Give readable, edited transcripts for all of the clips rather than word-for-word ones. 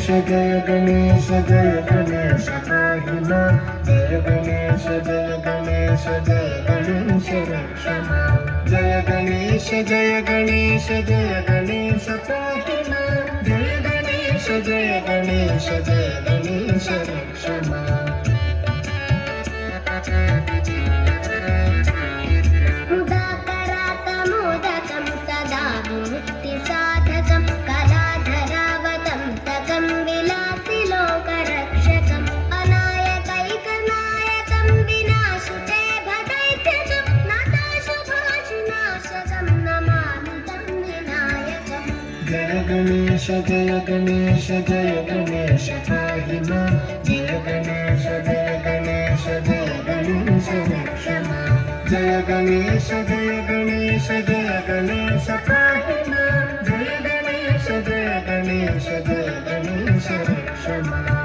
जय गणेश पाहि मां जय गणेश रक्ष मां जय गणेश पाहि मां जय गणेश रक्ष मां मुदाकरातमोदकं सदा विमुक्तिसाधकं कलाधरावतं तकं विलासि लोकरक्षकम् अनायकैकनायकं विनाशुते भदैत्यजं नताशुभाशुनाशकं नमामि तं विनायकम् जय गणेश पाहि मां जय गणेश रक्ष मां जय गणेश पाहि मां जय गणेश रक्ष मां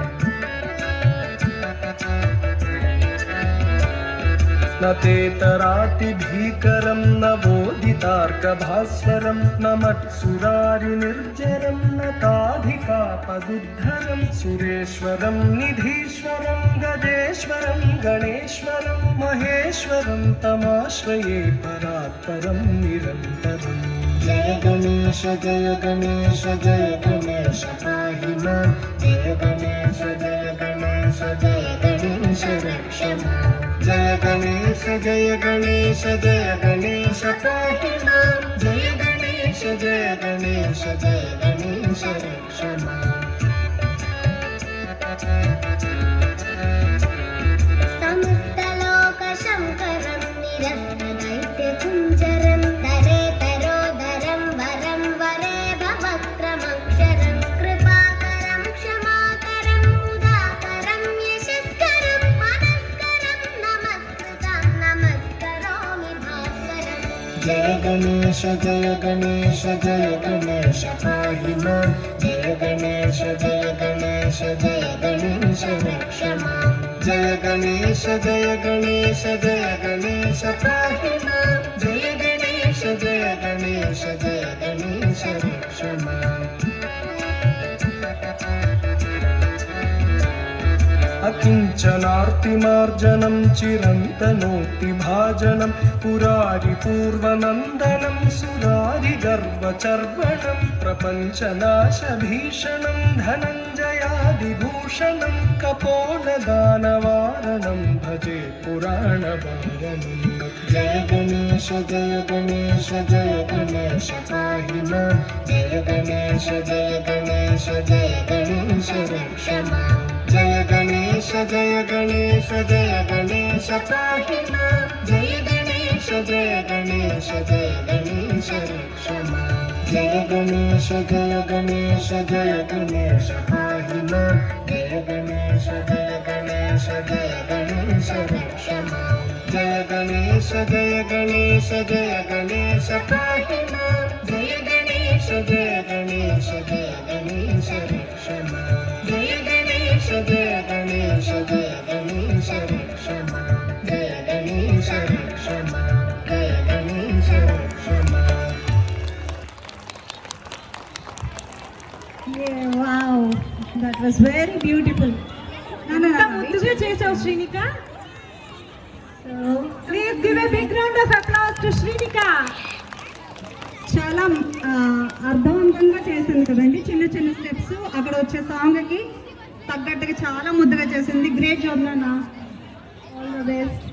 न तेतरातिभीकरं न बोधितार्कभास्वरं न मत्सुरारिनिर्जरं न ताधिकापदुद्धरं सुरेश्वरं निधीश्वरं गजेश्वरं गणेश्वरं महेश्वरं तमाश्रये परात्परं निरन्तरम् जय गणेश पाहि मां जय गणेश रक्ष मां जय गणेश पाहि मां जय गणेश रक्ष मां समस्तलोकशङ्करं निरस्तदैत्यकुञ्जरं तरेतरोदरं वरं वरेव वक्त्रमक्षरं कृपाकरं क्षमाकरं मुदाकरं यशस्करं मनस्करं नमस्कृतं नमस्करोमि भास्वरम् जय गणेश पाहि मां जय गणेश रक्ष मां जय गणेश पाहि मां जय गणेश रक्ष मां अकिञ्चनार्तिमार्जनं चिरन्तनोक्तिभाजनं पुरारिपूर्वनन्दनं सुरारिगर्वचर्वणं प्रपञ्चनाशभीषणं धनञ्जयादिभूषणं कपोलदानवारणं भजे पुराणवारणम् जय गणेश पाहि मां जय गणेश रक्ष मां जय गणेश पाहि मां जय गणेश रक्ष मां जय गणेश पाहि मां जय गणेश रक्ष मां जय गणेश पाहि मां जय गणेश रक्ष मां जय गणेश रक्ष मां जय गणेश रक्ष मां जय गणेश रक्ष मां Wow, that was very beautiful. ఎంత ముద్దుగా చేసావు Srinika. So please give a big round of applause to Srinika. చాలా అర్థవంతంగా చేసింది కదండి, చిన్న చిన్న స్టెప్స్ అక్కడ వచ్చే సాంగ్కి తగ్గట్టుగా చాలా ముద్దుగా చేసింది. గ్రేట్ జాబ్ నాన్న, ఆల్ ద బెస్ట్.